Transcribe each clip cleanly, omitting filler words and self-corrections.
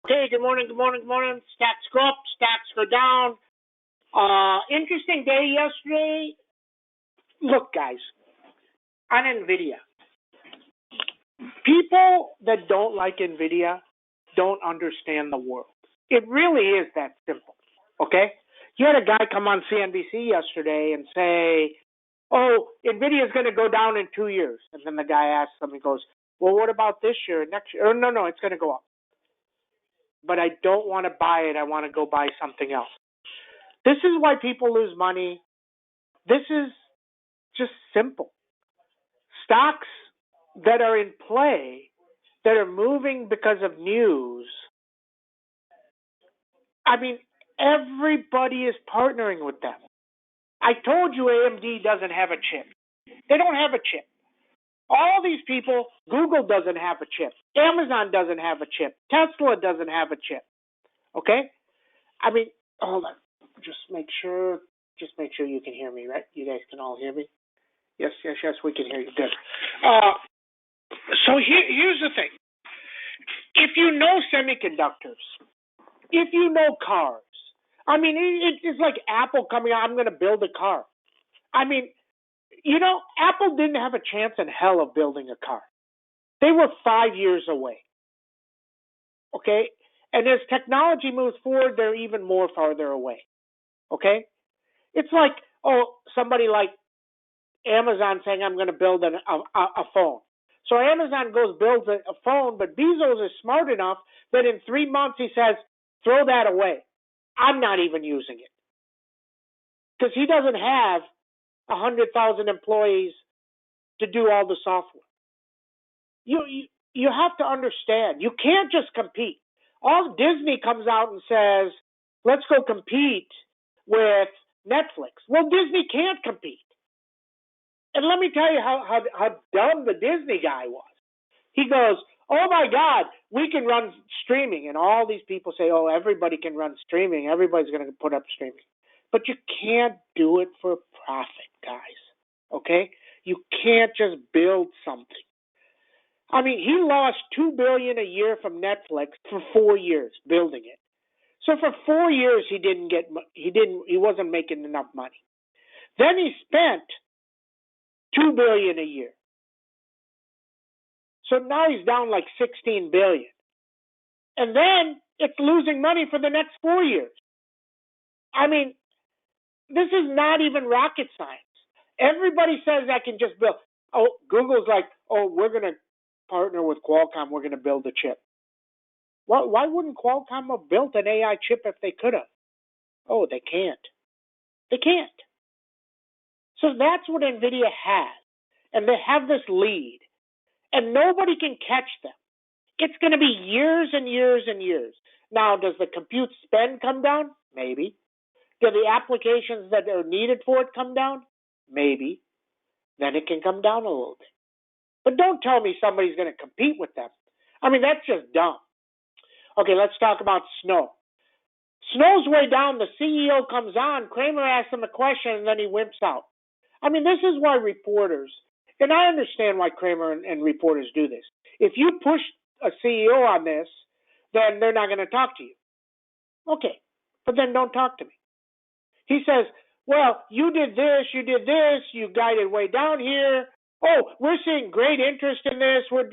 Okay, good morning, good morning, good morning. Stocks go up, stocks go down. Interesting day yesterday. Look, guys, on NVIDIA, people that don't like NVIDIA don't understand the world. It really is that simple, okay? You had a guy come on CNBC yesterday and say, oh, NVIDIA is going to go down in 2 years. And then the guy asks him, he goes, well, what about this year, next year? Oh, no, it's going to go up. But I don't want to buy it. I want to go buy something else. This is why people lose money. This is just simple. Stocks that are in play, that are moving because of news, I mean, everybody is partnering with them. I told you AMD doesn't have a chip. They don't have a chip. All these people, Google doesn't have a chip. Amazon doesn't have a chip. Tesla doesn't have a chip. Okay? I mean, hold on. Just make sure you can hear me, right? You guys can all hear me? Yes, we can hear you. Good. So here's the thing. If you know semiconductors, if you know cars, I mean, it's like Apple coming out, I'm going to build a car. I mean, Apple didn't have a chance in hell of building a car. They were 5 years away. Okay? And as technology moves forward, they're even more farther away. Okay? It's like, somebody like Amazon saying, I'm going to build a phone. So Amazon builds a phone, but Bezos is smart enough that in 3 months he says, throw that away. I'm not even using it. Because he doesn't have 100,000 employees to do all the software. You have to understand, you can't just compete. All Disney comes out and says, let's go compete with Netflix. Well, Disney can't compete. And let me tell you how dumb the Disney guy was. He goes, oh my God, we can run streaming. And all these people say, oh, everybody can run streaming. Everybody's going to put up streaming. But you can't do it for profit, guys. Okay? You can't just build something. I mean, he lost $2 billion a year from Netflix for 4 years building it. So for 4 years he wasn't making enough money. Then he spent $2 billion a year. So now he's down like $16 billion. And then it's losing money for the next 4 years. I mean, this is not even rocket science. Everybody says I can just build. Oh, Google's like, we're going to partner with Qualcomm. We're going to build a chip. Why wouldn't Qualcomm have built an AI chip if they could have? Oh, they can't. They can't. So that's what NVIDIA has. And they have this lead. And nobody can catch them. It's going to be years and years and years. Now, does the compute spend come down? Maybe. Do the applications that are needed for it come down? Maybe. Then it can come down a little bit. But don't tell me somebody's going to compete with them. I mean, that's just dumb. Okay, let's talk about Snow. Snow's way down. The CEO comes on. Kramer asks him a question, and then he wimps out. I mean, this is why reporters, and I understand why Kramer and reporters do this. If you push a CEO on this, then they're not going to talk to you. Okay, but then don't talk to me. He says, well, you did this, you guided way down here. Oh, we're seeing great interest in this. We're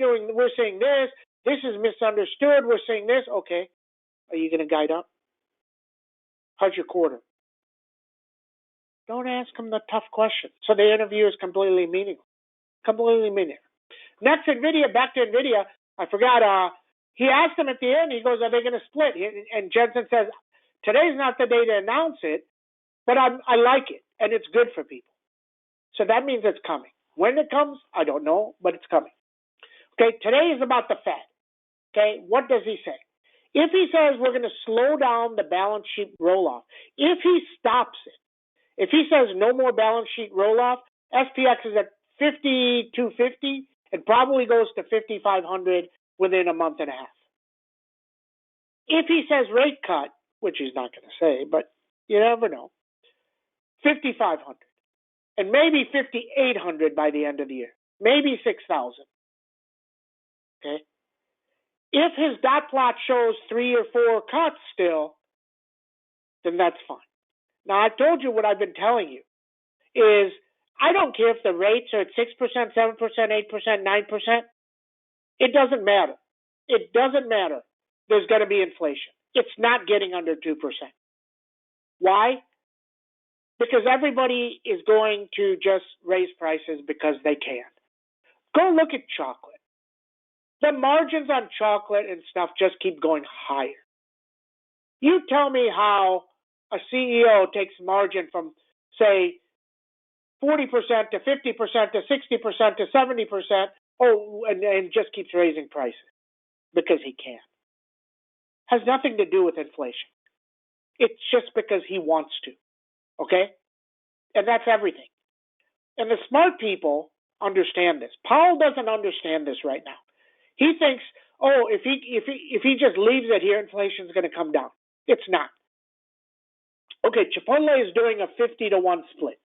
seeing this. This is misunderstood. We're seeing this. Okay, are you going to guide up? How's your quarter? Don't ask him the tough question. So the interview is completely meaningless. Completely meaningless. Next, back to NVIDIA. I forgot. He asked him at the end. He goes, are they going to split? And Jensen says, today's not the day to announce it, but I like it, and it's good for people. So that means it's coming. When it comes, I don't know, but it's coming. Okay, today is about the Fed. Okay, what does he say? If he says we're going to slow down the balance sheet roll-off, if he stops it, if he says no more balance sheet roll-off, SPX is at 5,250. It probably goes to 5,500 within a month and a half. If he says rate cut, which he's not going to say, but you never know, 5,500. And maybe 5,800 by the end of the year. Maybe 6,000. Okay? If his dot plot shows 3 or 4 cuts still, then that's fine. Now, I've told you what I've been telling you is I don't care if the rates are at 6%, 7%, 8%, 9%. It doesn't matter. It doesn't matter. There's going to be inflation. It's not getting under 2%. Why? Because everybody is going to just raise prices because they can. Go look at chocolate. The margins on chocolate and stuff just keep going higher. You tell me how a CEO takes margin from, say, 40% to 50% to 60% to 70%, and just keeps raising prices because he can. Has nothing to do with inflation. It's just because he wants to, okay? And that's everything. And the smart people understand this. Powell doesn't understand this right now. He thinks, if he just leaves it here, inflation is going to come down. It's not. Okay, Chipotle is doing a 50-to-1 split.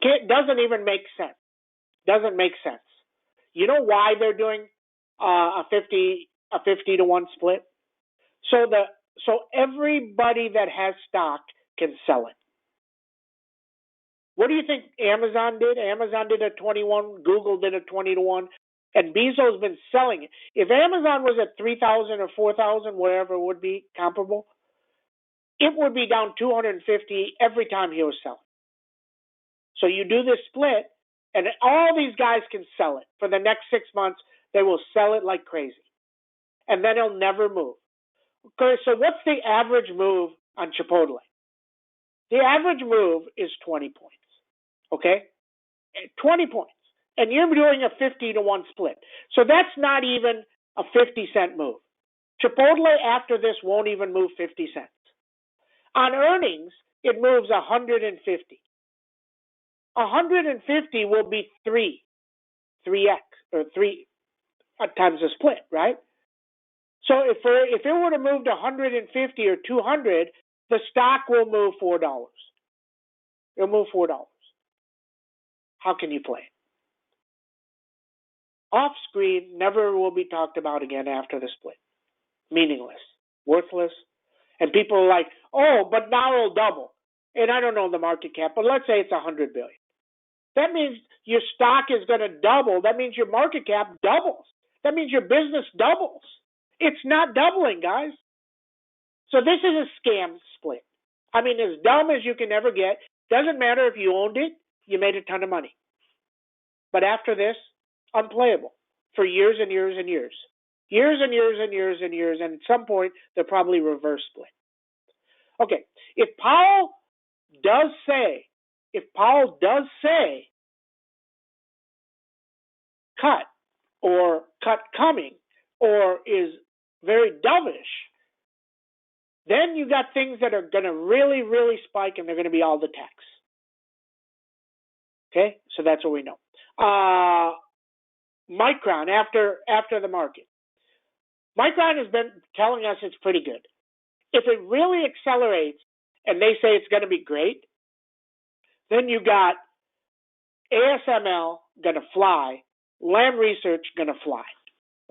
It doesn't even make sense. Doesn't make sense. You know why they're doing a 50-to-1 split? So everybody that has stock can sell it. What do you think Amazon did? Amazon did a 21, Google did a 20-to-1, and Bezos been selling it. If Amazon was at 3,000 or 4,000, whatever it would be comparable, it would be down 250 every time he was selling. So you do this split, and all these guys can sell it. For the next 6 months, they will sell it like crazy. And then it'll never move. Okay, so what's the average move on Chipotle? The average move is 20 points. Okay? 20 points. And you're doing a 50-to-1 split. So that's not even a 50-cent move. Chipotle after this won't even move 50 cents. On earnings, it moves 150. 150 will be 3x, or 3 times the split, right? So if it would have moved 150 or 200, the stock will move $4. It'll move $4. How can you play it? Off screen never will be talked about again after the split. Meaningless, worthless, and people are like, but now it'll double. And I don't know the market cap, but let's say it's 100 billion. That means your stock is going to double. That means your market cap doubles. That means your business doubles. It's not doubling, guys. So this is a scam split. I mean, as dumb as you can ever get. Doesn't matter if you owned it, you made a ton of money. But after this, unplayable for years and years and years. Years and years and years and years, and at some point, they'll probably reverse split. Okay, if Powell does say cut, or cut coming, or is very dovish, then you got things that are going to really, really spike, and they're going to be all the techs. Okay, so that's what we know. Micron, after the market. Micron has been telling us it's pretty good. If it really accelerates and they say it's going to be great, then you got ASML going to fly, Lam Research going to fly.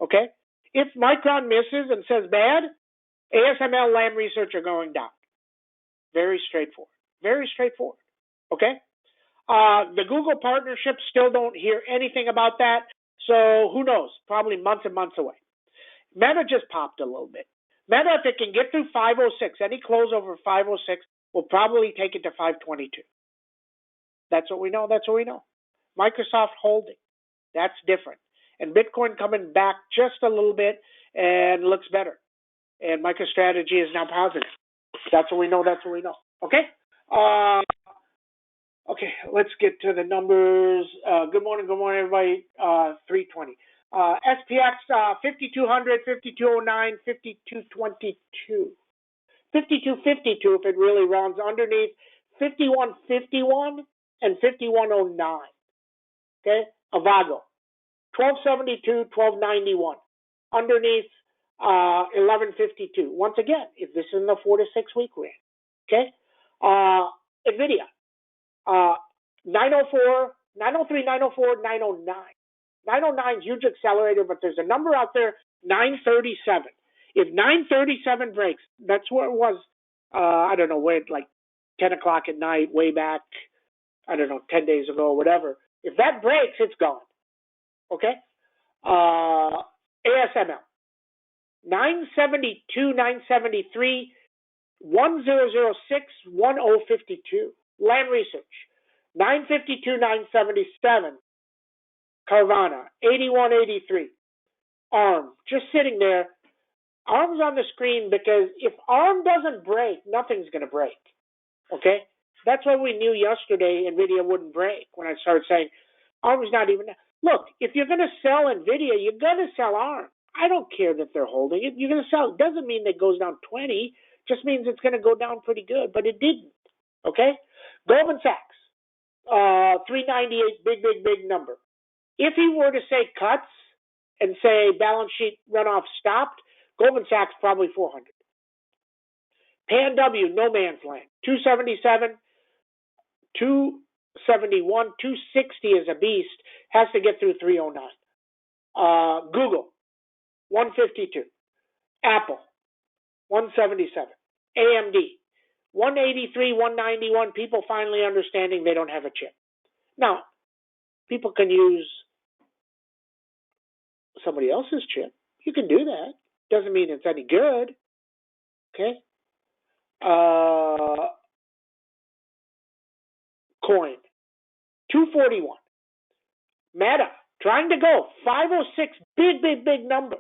Okay? If Micron misses and says bad, ASML, Lam Research are going down. Very straightforward. Very straightforward. Okay? The Google partnership, still don't hear anything about that. So who knows? Probably months and months away. Meta just popped a little bit. Meta, if it can get through 506, any close over 506 will probably take it to 522. That's what we know. That's what we know. Microsoft holding. That's different. And Bitcoin coming back just a little bit and looks better. And MicroStrategy is now positive. That's what we know. That's what we know. Okay? Okay, let's get to the numbers. Good morning, everybody. 320. SPX 5200, 5209, 5222. 5252 if it really runs underneath 5151 and 5109. Okay, Avago 1272, 1291 underneath 1152. Once again, if this is in the 4 to 6 week range. Okay, NVIDIA 904, 903, 904, 909. 909 is huge accelerator, but there's a number out there, 937. If 937 breaks, that's where it was, I don't know, where like 10 o'clock at night, way back, I don't know, 10 days ago or whatever. If that breaks, it's gone. Okay? ASML, 972, 973, 1006, 1052. Land Research, 952, 977. Carvana, 8183. ARM, just sitting there. ARM's on the screen because if ARM doesn't break, nothing's going to break. Okay? That's what we knew yesterday NVIDIA wouldn't break when I started saying ARM's not even. Look, if you're going to sell NVIDIA, you're going to sell ARM. I don't care that they're holding it. You're going to sell. It doesn't mean that it goes down 20. Just means it's going to go down pretty good, but it didn't. Okay? Goldman Sachs, 398, big number. If he were to say cuts and say balance sheet runoff stopped, Goldman Sachs probably 400. Pan W, no man's land, 277, 271, 260 is a beast, has to get through 309. Google, 152. Apple, 177. AMD, 183, 191. People finally understanding they don't have a chip. Now, people can use somebody else's chip. You can do that. Doesn't mean it's any good. Okay? Coin, 241. Meta, trying to go, 506, big number.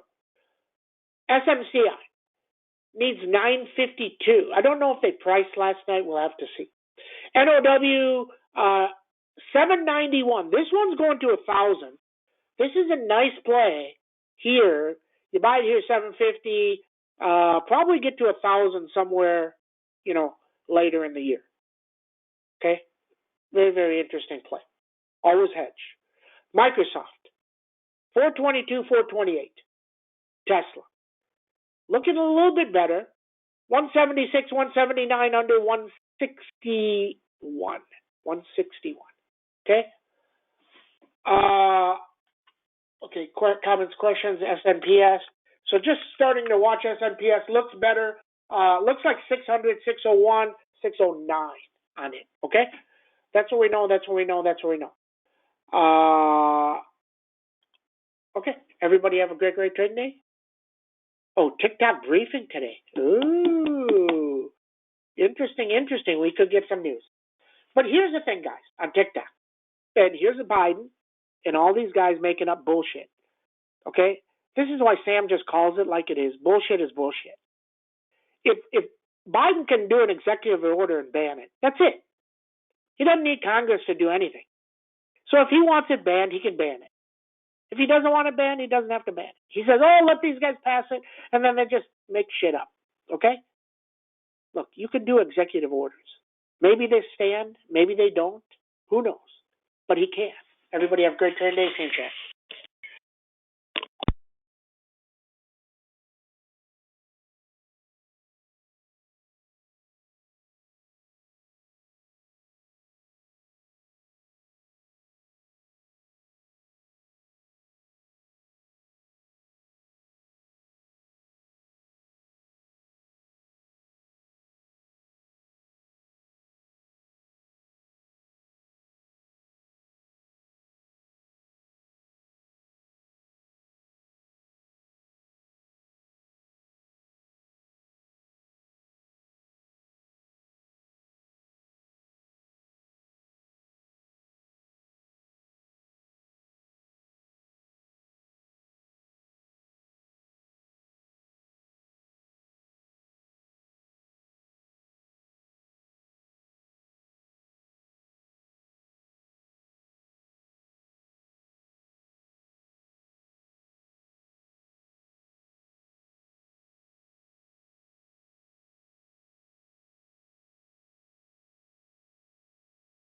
SMCI, needs 952. I don't know if they priced last night. We'll have to see. NOW, 791. This one's going to 1,000. This is a nice play here. You buy it here 750. Probably get to 1,000 somewhere, later in the year. Okay, very interesting play. Always hedge. Microsoft, 422, 428. Tesla, looking a little bit better. 176, 179 under 161. 161. Okay. Okay. Comments, questions. SNPS. So just starting to watch SNPS looks better. Looks like 600, 601, 609 on it. Okay. That's what we know. Okay. Everybody have a great trading day. Oh, TikTok briefing today. Ooh. Interesting. We could get some news. But here's the thing, guys, on TikTok. And here's a Biden and all these guys making up bullshit. Okay? This is why Sam just calls it like it is. Bullshit is bullshit. If Biden can do an executive order and ban it, that's it. He doesn't need Congress to do anything. So if he wants it banned, he can ban it. If he doesn't want it banned, he doesn't have to ban it. He says, let these guys pass it, and then they just make shit up. Okay? Look, you can do executive orders. Maybe they stand, maybe they don't. Who knows? But he can. Everybody have a great trading day. Same chance.